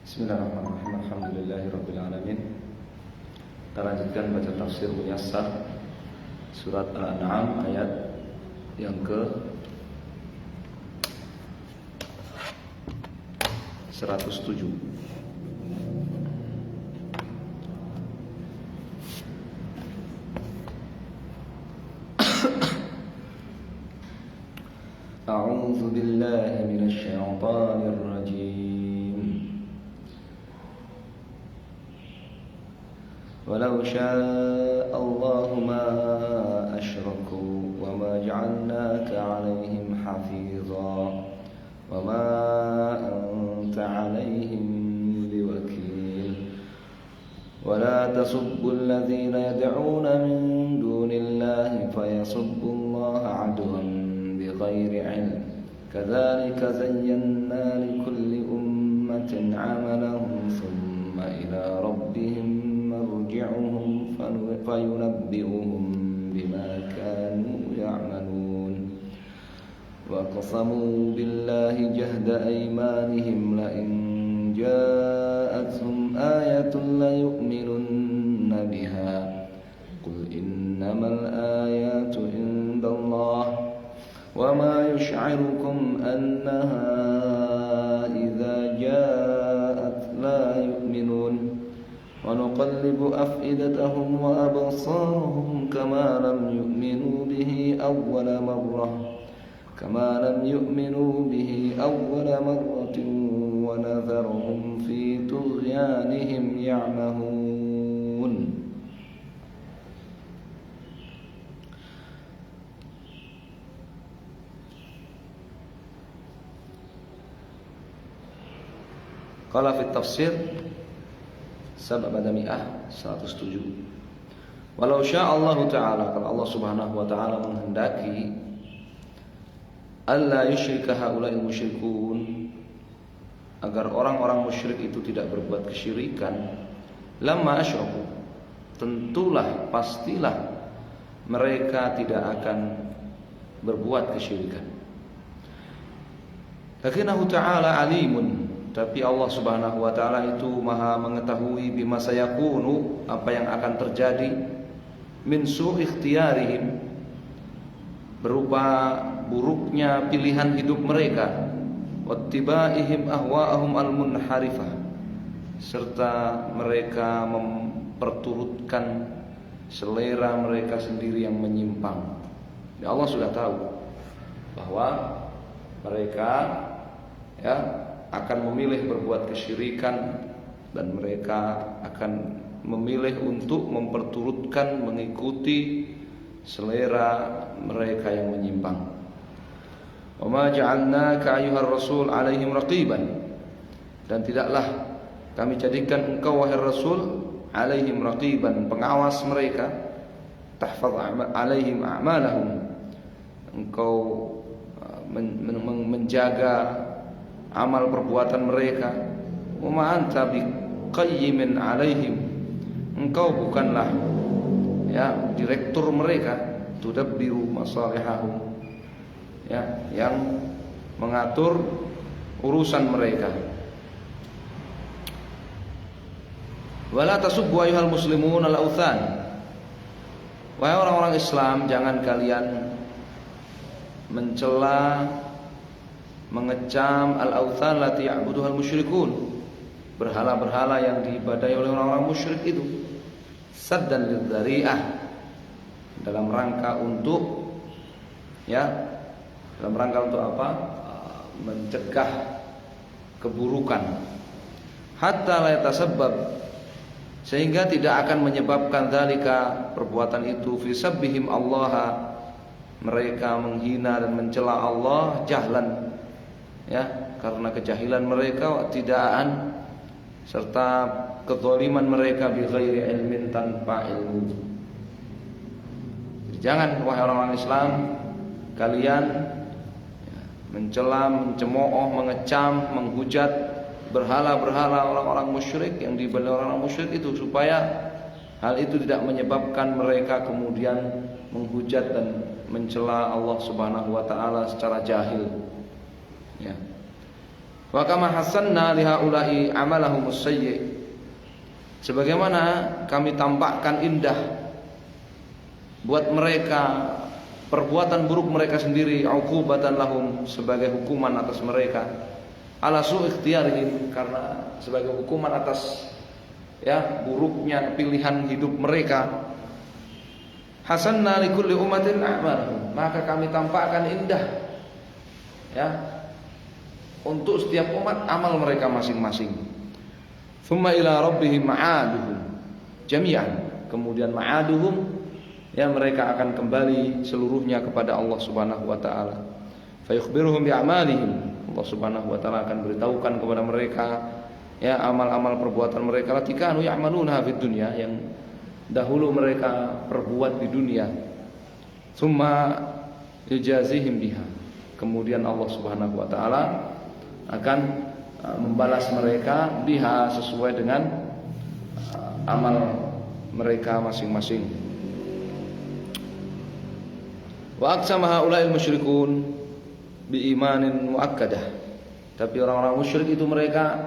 Bismillahirrahmanirrahim. Alhamdulillahirabbil alamin. Kita lanjutkan baca tafsir Muyassar surat Al-An'am ayat yang ke 107. A'udzu billahi minasy syaithanir rajim. Walau syaa Allah ma asyraku wa ma ja'alnaka 'alaihim hafizan wa ma anta 'alaihim biwakil. ولا تسبوا الذين يدعون من دون الله فيسبوا الله عدوا بغير علم كذلك زينا لكل أمة عملهم ثم إلى ربهم مرجعهم فينبئهم بما كانوا يعملون وقسموا بالله جهد أيمانهم لئن جاءتهم آية ليؤمنن بها قل إنما الآيات عند الله وما يشعركم أنها إذا جاءت لا يؤمنون ونقلب أفئدتهم وأبصارهم كما لم يؤمنوا به أول مرة ونذرهم في طغيانهم يعمهون. Qala fi tafsir Sab'a Badami'ah 107. Walau syaa Allah Ta'ala, kalau Allah Subhanahu wa Ta'ala menghendaki alla yusyrika haula'il musyrikun, agar orang-orang musyrik itu tidak berbuat kesyirikan, lamma asyraku, tentulah pastilah mereka tidak akan berbuat kesyirikan. Lakinnahu ta'ala alimun, tapi Allah Subhanahu wa Ta'ala itu Maha mengetahui bima sayakunu, apa yang akan terjadi, min su' ikhtiyarihim, berupa buruknya pilihan hidup mereka, wattibaihim ahwa'ahum al-munharifah, serta mereka memperturutkan selera mereka sendiri yang menyimpang. Ya, Allah sudah tahu bahwa mereka akan memilih berbuat kesyirikan, dan mereka akan memilih untuk memperturutkan, mengikuti selera mereka yang menyimpang. Wa ma ja'alnaka ayyuhar rasul 'alaihim raqiban, dan tidaklah kami jadikan engkau wahai rasul 'alaihim raqiban, pengawas mereka, tahfaz 'alaihim a'malahum, engkau menjaga amal perbuatan mereka. Wa ma anta biqayyimin 'alaihim, engkau bukanlah direktur mereka, tudabbiru masalihahum, yang mengatur urusan mereka. Wala tasubbu ayyuhal muslimun al-authan, wahai orang-orang Islam, jangan kalian mencela, mengecam al-authan lati ya'buduhal musyrikun, berhala-berhala yang diibadahi oleh orang-orang musyrik itu, saddan lidzari'ah, dalam rangka untuk apa? Mencegah keburukan. Hatta la yatasabbab, sehingga tidak akan menyebabkan dzalika, perbuatan itu, fi sabbihim Allah, mereka menghina dan mencela Allah, jahlan, karena kejahilan mereka, tidaan, serta kezaliman mereka, bi ghairi ilmin, tanpa ilmu. Jangan wahai orang-orang Islam, kalian mencela, mencemooh, mengecam, menghujat berhala-berhala orang-orang musyrik yang dibela orang-orang musyrik itu, supaya hal itu tidak menyebabkan mereka kemudian menghujat dan mencela Allah Subhanahu wa Ta'ala secara jahil. Wa kama hasanna lihaula'i amalahumus sayyi, sebagaimana kami tampakkan indah buat mereka perbuatan buruk mereka sendiri, uqubatan lahum, sebagai hukuman atas mereka, ala su' ikhtiyarihim, karena sebagai hukuman atas buruknya pilihan hidup mereka. Hasanna likulli ummatin a'malahum, maka kami tampakkan indah untuk setiap umat amal mereka masing-masing. Thumma ila rabbihim ma'aduhum jami'an, kemudian ma'aduhum, mereka akan kembali seluruhnya kepada Allah Subhanahu wa taala. Fa yukhbiruhum bi a'malihim, Allah Subhanahu wa taala akan beritahukan kepada mereka amal-amal perbuatan mereka lati kanu ya'maluna fid dunya, yang dahulu mereka perbuat di dunia. Tsumma yujazihim biha, kemudian Allah Subhanahu wa taala akan membalas mereka biha, sesuai dengan amal mereka masing-masing. Wa aqsama haula'il musyrikun bi imanin muakkadah, tapi orang-orang musyrik itu mereka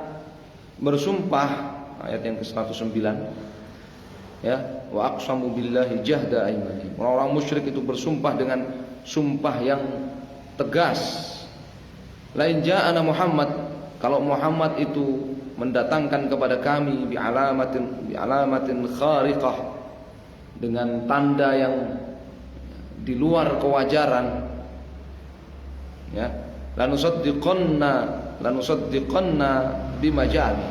bersumpah, ayat yang ke-109, wa aqsamu billahi jahda aymanihim, orang-orang musyrik itu bersumpah dengan sumpah yang tegas. Lain ja'ana Muhammad, kalau Muhammad itu mendatangkan kepada kami bi alamatin khariqah, dengan tanda yang di luar kewajaran, lanusaddiqanna bima ja'ani,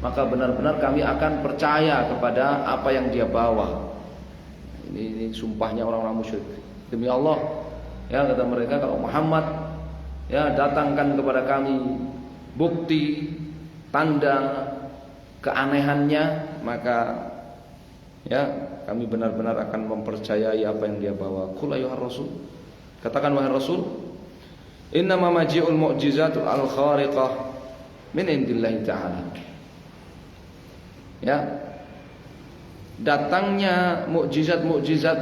maka benar-benar kami akan percaya kepada apa yang dia bawa. Ini sumpahnya orang-orang musyrik. Demi Allah, kata mereka, kalau Muhammad datangkan kepada kami bukti tanda keanehannya, maka kami benar-benar akan mempercayai apa yang dia bawa. Qul ayyuhar rasul, katakan wahai Rasul, innama maji'ul mu'jizatul al-khariqah min indillahi ta'ala, datangnya mukjizat-mukjizat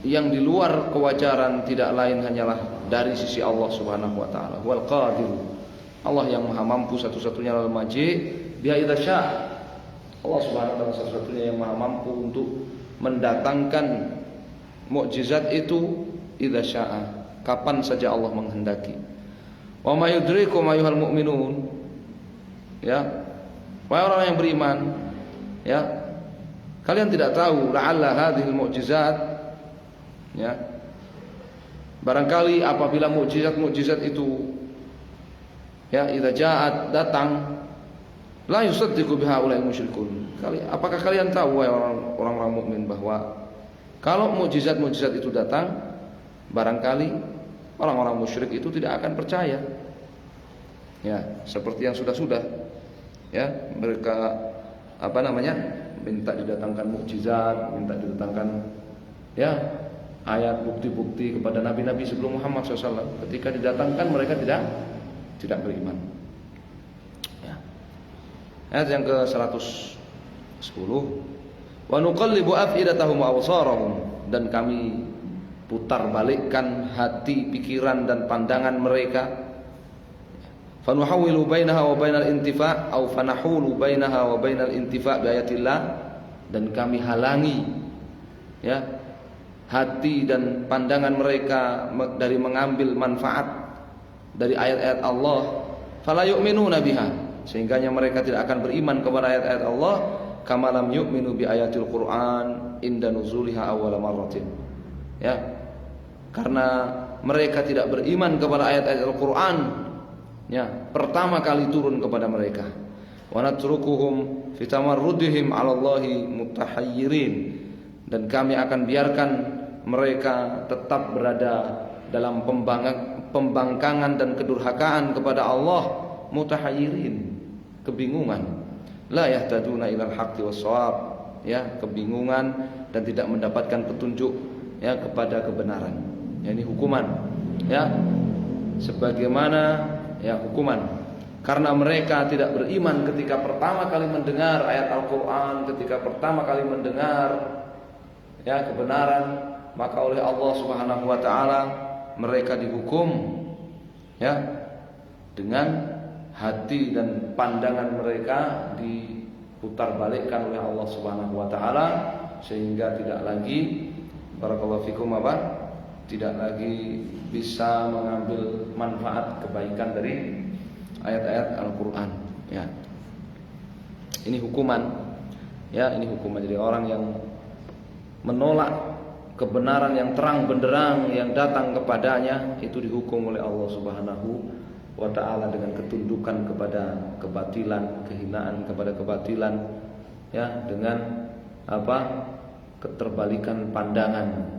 yang di luar kewajaran tidak lain hanyalah dari sisi Allah Subhanahu wa taala. Wal qadir, Allah yang maha mampu satu-satunya, al maji biha idza syaa, Allah Subhanahu wa taala satu-satunya yang maha mampu untuk mendatangkan mukjizat itu idza syaa, kapan saja Allah menghendaki. Wa may yudrikum ayyuhal mu'minun, wahai orang yang beriman, kalian tidak tahu la'alla hadhil mu'jizat, barangkali apabila mukjizat-mukjizat itu idza ja'at, datang, la yusaddiqu biha ulai musyrikun, apakah kalian tahu wahai orang-orang mukmin bahwa kalau mukjizat-mukjizat itu datang, barangkali orang-orang musyrik itu tidak akan percaya. Seperti yang sudah-sudah, mereka minta didatangkan mukjizat, minta didatangkan ayat bukti-bukti kepada nabi-nabi sebelum Muhammad SAW. Ketika didatangkan mereka tidak beriman. Ayat yang ke-110, wa nuqallibu afidatahum wa absarahum, dan kami putar balikkan hati, pikiran dan pandangan mereka. Fanuhawwilu bainaha wa bainal intifa' au fanahulu bainaha wa bainal intifa' bi ayatillah, dan kami halangi hati dan pandangan mereka dari mengambil manfaat dari ayat-ayat Allah. Fala yu'minuna biha, sehingganya mereka tidak akan beriman kepada ayat-ayat Allah. Kama lam yu'minu bi ayatil Qur'an inda nuzuliha awwala marratin, karena mereka tidak beriman kepada ayat-ayat Al-Qur'an pertama kali turun kepada mereka. Wa natrukuhum fi tamarrudihim 'ala Allahi mutahayyirin, dan kami akan biarkan mereka tetap berada dalam pembangkangan dan kedurhakaan kepada Allah, mutahayyirin, kebingungan, la yahtaduna ilal haqqi wash-shawab, kebingungan dan tidak mendapatkan petunjuk kepada kebenaran. Ini hukuman, sebagaimana hukuman karena mereka tidak beriman ketika pertama kali mendengar ayat Al-Qur'an, ketika pertama kali mendengar kebenaran, maka oleh Allah Subhanahu wa taala mereka dihukum dengan hati dan pandangan mereka diputarbalikkan oleh Allah Subhanahu wa taala, sehingga tidak lagi barakallahu fikum tidak lagi bisa mengambil manfaat kebaikan dari ayat-ayat Al-Qur'an, ya. Ini hukuman. Ya, ini hukuman. Jadi orang yang menolak kebenaran yang terang benderang yang datang kepadanya itu dihukum oleh Allah Subhanahu wa taala dengan ketundukan kepada kebatilan, kehinaan kepada kebatilan, ya, dengan keterbalikan pandangan.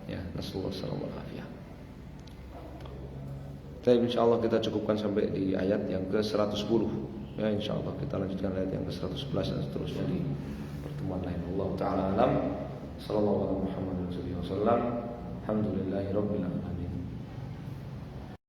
Ya, nasallahu alaihi wasallam. Baik, insyaallah kita cukupkan sampai di ayat yang ke-110. Ya, insyaallah kita lanjutkan ayat yang ke-111 dan seterusnya di pertemuan lain. Allah taala alam. Sallallahu alaihi wasallam. Alhamdulillahirabbil alamin.